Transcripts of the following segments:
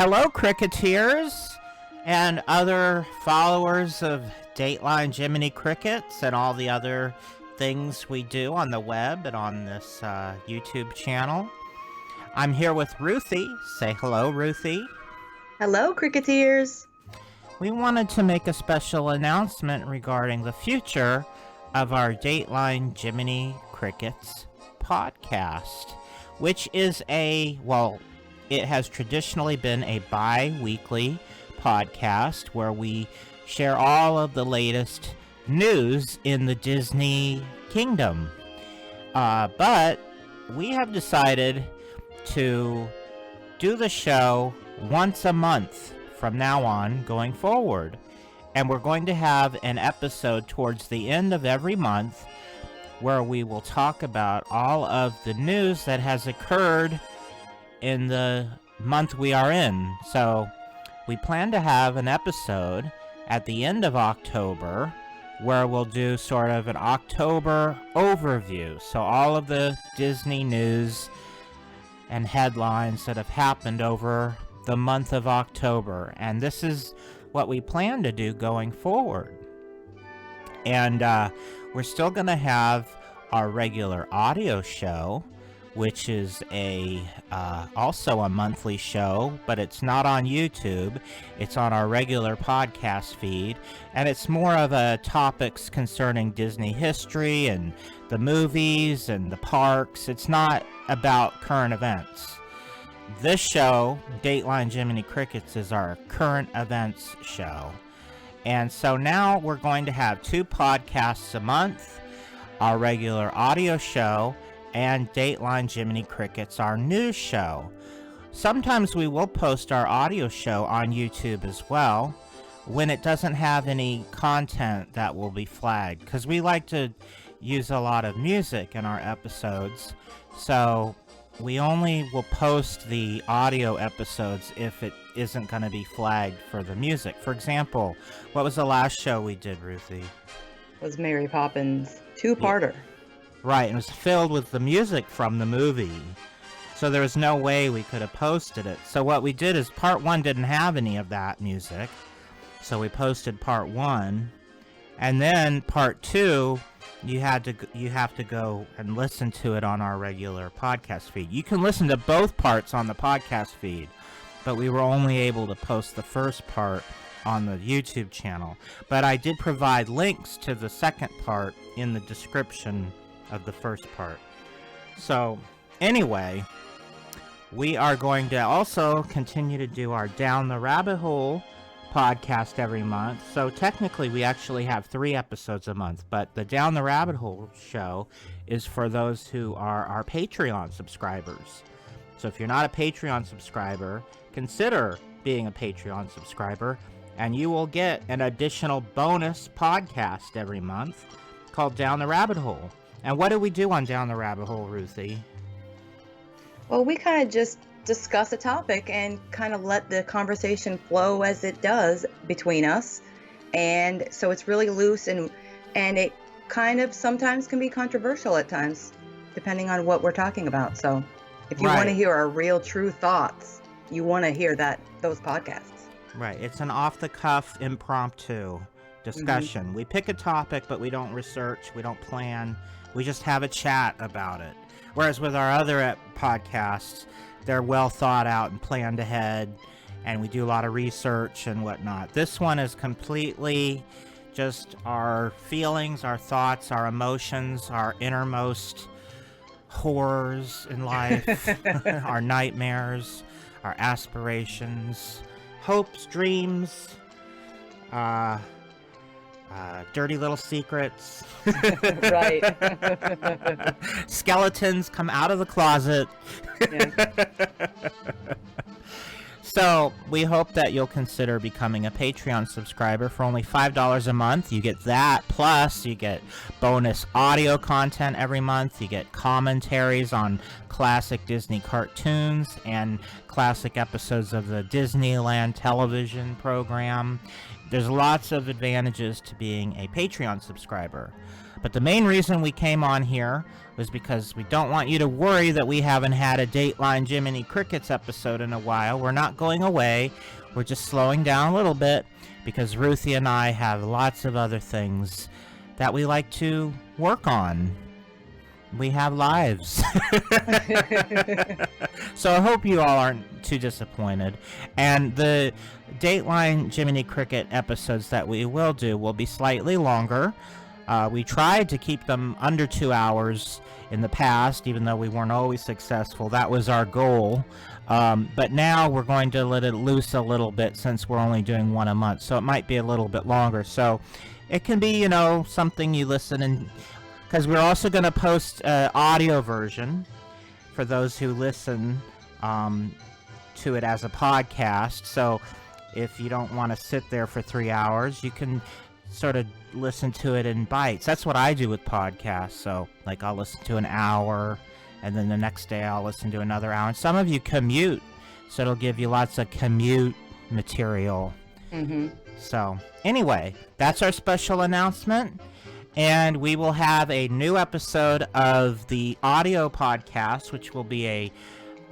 Hello, Cricketeers and other followers of Dateline Jiminy Crickets and all the other things we do on the web and on this YouTube channel. I'm here with Ruthie. Say hello, Ruthie. Hello, Cricketeers. We wanted to make a special announcement regarding the future of our Dateline Jiminy Crickets podcast, which is it has traditionally been a bi-weekly podcast where we share all of the latest news in the Disney kingdom. But we have decided to do the show once a month from now on going forward. And we're going to have an episode towards the end of every month where we will talk about all of the news that has occurred in the month we are in. So we plan to have an episode at the end of October where we'll do sort of an October overview. So all of the Disney news and headlines that have happened over the month of October. And this is what we plan to do going forward. And we're still going to have our regular audio show, which is also a monthly show, but it's not on YouTube. It's on our regular podcast feed, and it's more of a topics concerning Disney history and the movies and the parks. It's not about current events. This show, Dateline Jiminy Crickets, is our current events show. And so now we're going to have 2 podcasts a month, our regular audio show, and Dateline Jiminy Crickets, our news show. Sometimes we will post our audio show on YouTube as well when it doesn't have any content that will be flagged, because we like to use a lot of music in our episodes. So we only will post the audio episodes if it isn't going to be flagged for the music. For example, what was the last show we did, Ruthie? It was Mary Poppins, 2-parter. Yeah. Right, and it was filled with the music from the movie. So there was no way we could have posted it. So what we did is part 1 didn't have any of that music. So we posted part 1. And then part 2, you have to go and listen to it on our regular podcast feed. You can listen to both parts on the podcast feed, but we were only able to post the first part on the YouTube channel. But I did provide links to the second part in the description of the first part. So anyway, we are going to also continue to do our Down the Rabbit Hole podcast every month. So technically we actually have 3 episodes a month, but the Down the Rabbit Hole show is for those who are our Patreon subscribers. So if you're not a Patreon subscriber, consider being a Patreon subscriber, and you will get an additional bonus podcast every month called Down the Rabbit Hole. And what do we do on Down the Rabbit Hole, Ruthie? Well, we kind of just discuss a topic and kind of let the conversation flow as it does between us. And so it's really loose, and it kind of sometimes can be controversial at times, depending on what we're talking about. So if you want to hear our real, true thoughts, you want to hear those podcasts. Right. It's an off-the-cuff, impromptu discussion. Mm-hmm. We pick a topic, but we don't research, we don't plan. We just have a chat about it. Whereas with our other podcasts, they're well thought out and planned ahead, and we do a lot of research and whatnot. This one is completely just our feelings, our thoughts, our emotions, our innermost horrors in life, our nightmares, our aspirations, hopes, dreams, dirty little secrets. Right. Skeletons come out of the closet. Yeah. So we hope that you'll consider becoming a Patreon subscriber for only $5 a month. You get that, plus you get bonus audio content every month. You get commentaries on classic Disney cartoons and classic episodes of the Disneyland television program. There's lots of advantages to being a Patreon subscriber. But the main reason we came on here was because we don't want you to worry that we haven't had a Dateline Jiminy Crickets episode in a while. We're not going away. We're just slowing down a little bit because Ruthie and I have lots of other things that we like to work on. We have lives. So I hope you all aren't too disappointed. And the Dateline Jiminy Cricket episodes that we will do will be slightly longer. We tried to keep them under 2 hours in the past, even though we weren't always successful. That was our goal. But now we're going to let it loose a little bit since we're only doing one a month. So it might be a little bit longer. So it can be, something you listen and... Because we're also going to post an audio version for those who listen to it as a podcast. So if you don't want to sit there for 3 hours, you can sort of listen to it in bites. That's what I do with podcasts. So, like, I'll listen to an hour, and then the next day I'll listen to another hour. And some of you commute, so it'll give you lots of commute material. Mm-hmm. So, anyway, that's our special announcement. And we will have a new episode of the audio podcast, which will be a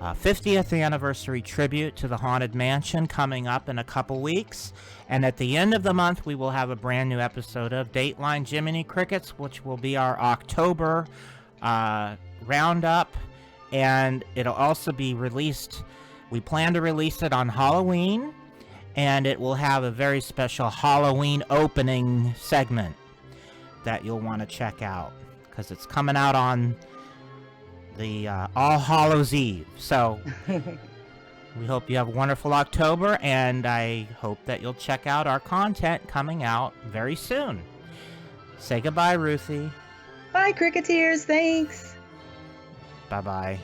50th anniversary tribute to the Haunted Mansion coming up in a couple weeks. And at the end of the month, we will have a brand new episode of Dateline Jiminy Crickets, which will be our October roundup. And it'll also be released, we plan to release it on Halloween. And it will have a very special Halloween opening segment that you'll want to check out, because it's coming out on the All Hallows Eve. So we hope you have a wonderful October, and I hope that you'll check out our content coming out very soon. Say goodbye, Ruthie. Bye, Cricketeers. Thanks. Bye-bye.